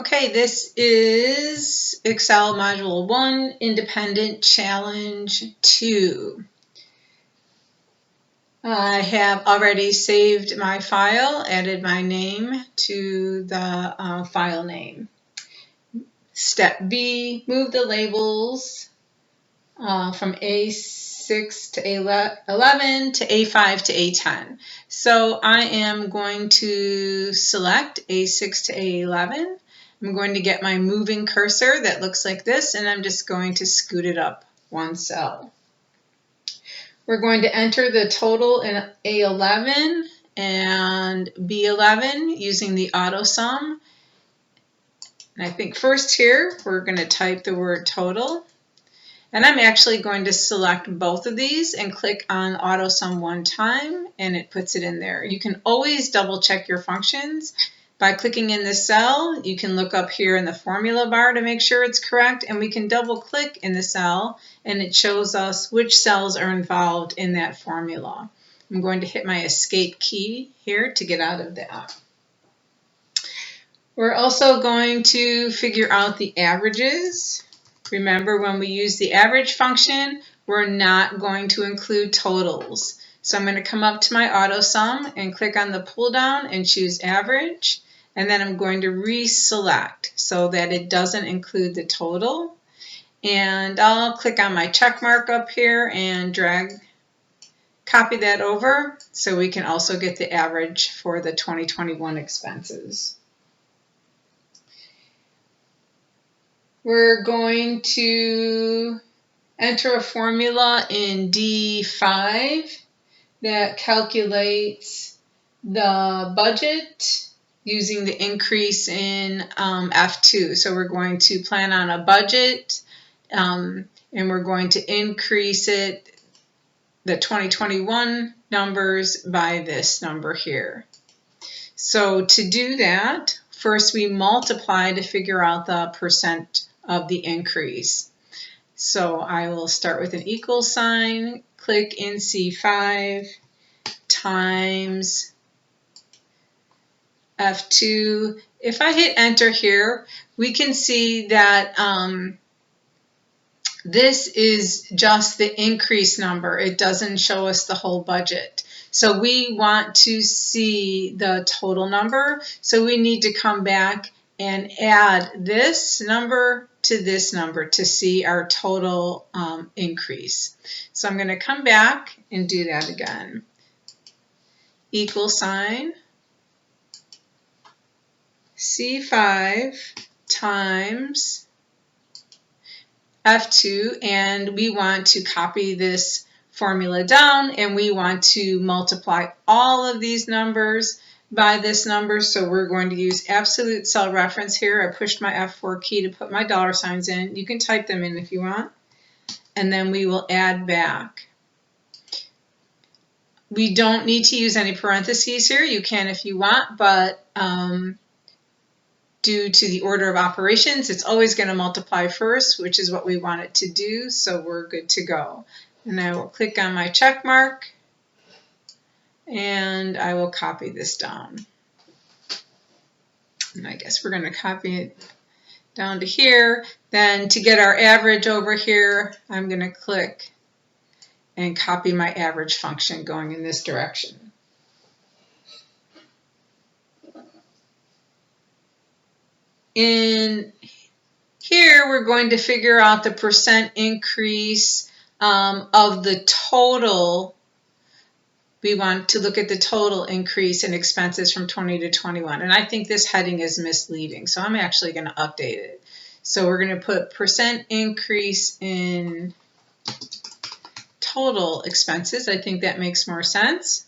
Okay, this is Excel Module 1, Independent Challenge 2. I have already saved my file, added my name to the file name. Step B, move the labels from A6 to A11 to A5 to A10. So I am going to select A6 to A11. I'm going to get my moving cursor that looks like this, and I'm just going to scoot it up one cell. We're going to enter the total in A11 and B11 using the auto sum. And I think first here, we're going to type the word total. And I'm actually going to select both of these and click on auto sum one time, and it puts it in there. You can always double check your functions by clicking in the cell. You can look up here in the formula bar to make sure it's correct, and we can double click in the cell and it shows us which cells are involved in that formula. I'm going to hit my escape key here to get out of that. We're also going to figure out the averages. Remember, when we use the average function, we're not going to include totals. So I'm going to come up to my auto sum and click on the pull down and choose average. And then I'm going to reselect so that it doesn't include the total. And I'll click on my check mark up here and copy that over so we can also get the average for the 2021 expenses. We're going to enter a formula in D5 that calculates the budget using the increase in F2. So we're going to plan on a budget and we're going to increase it, the 2021 numbers, by this number here. So to do that, first we multiply to figure out the percent of the increase. So I will start with an equal sign, click in C5 times F2. If I hit enter here, we can see that this is just the increase number. It doesn't show us the whole budget. So we want to see the total number. So we need to come back and add this number to this number to see our total increase. So I'm going to come back and do that again. Equal sign, C5 times F2, and we want to copy this formula down, and we want to multiply all of these numbers by this number. So we're going to use absolute cell reference here. I pushed my F4 key to put my dollar signs in. You can type them in if you want. And then we will add back. We don't need to use any parentheses here. You can if you want, but due to the order of operations, it's always going to multiply first, which is what we want it to do, so we're good to go. And I will click on my check mark, and I will copy this down. And I guess we're going to copy it down to here. Then to get our average over here, I'm going to click and copy my average function going in this direction. In here, we're going to figure out the percent increase of the total. We want to look at the total increase in expenses from 20 to 21. And I think this heading is misleading, so I'm actually going to update it. So we're going to put percent increase in total expenses. I think that makes more sense.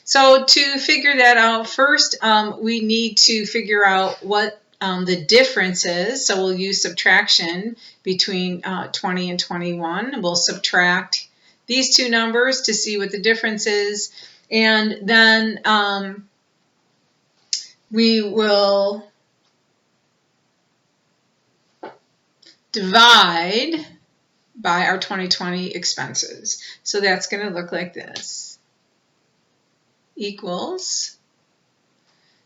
So to figure that out, first we need to figure out what the difference is. So we'll use subtraction between 20 and 21. We'll subtract these two numbers to see what the difference is. And then we will divide by our 2020 expenses. So that's going to look like this. Equals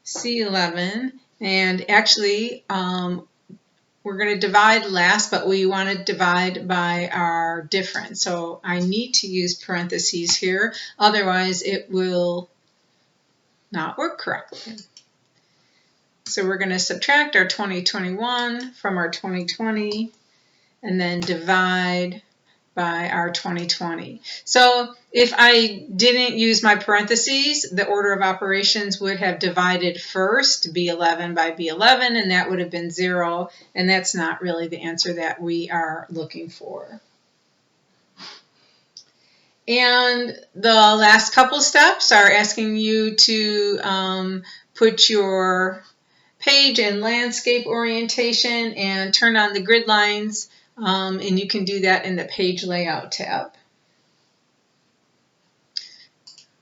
C11 And actually, we're going to divide last, but we want to divide by our difference. So I need to use parentheses here, otherwise it will not work correctly. So we're going to subtract our 2021 from our 2020 and then divide by our 2020. So if I didn't use my parentheses, the order of operations would have divided first B11 by B11, and that would have been 0, and that's not really the answer that we are looking for. And the last couple steps are asking you to put your page in landscape orientation and turn on the grid lines, and you can do that in the page layout tab.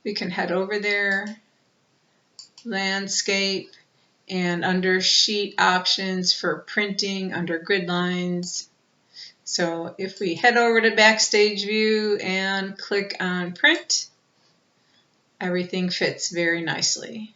We can head over there, landscape, and under sheet options for printing under grid lines. So if we head over to Backstage View and click on print, everything fits very nicely.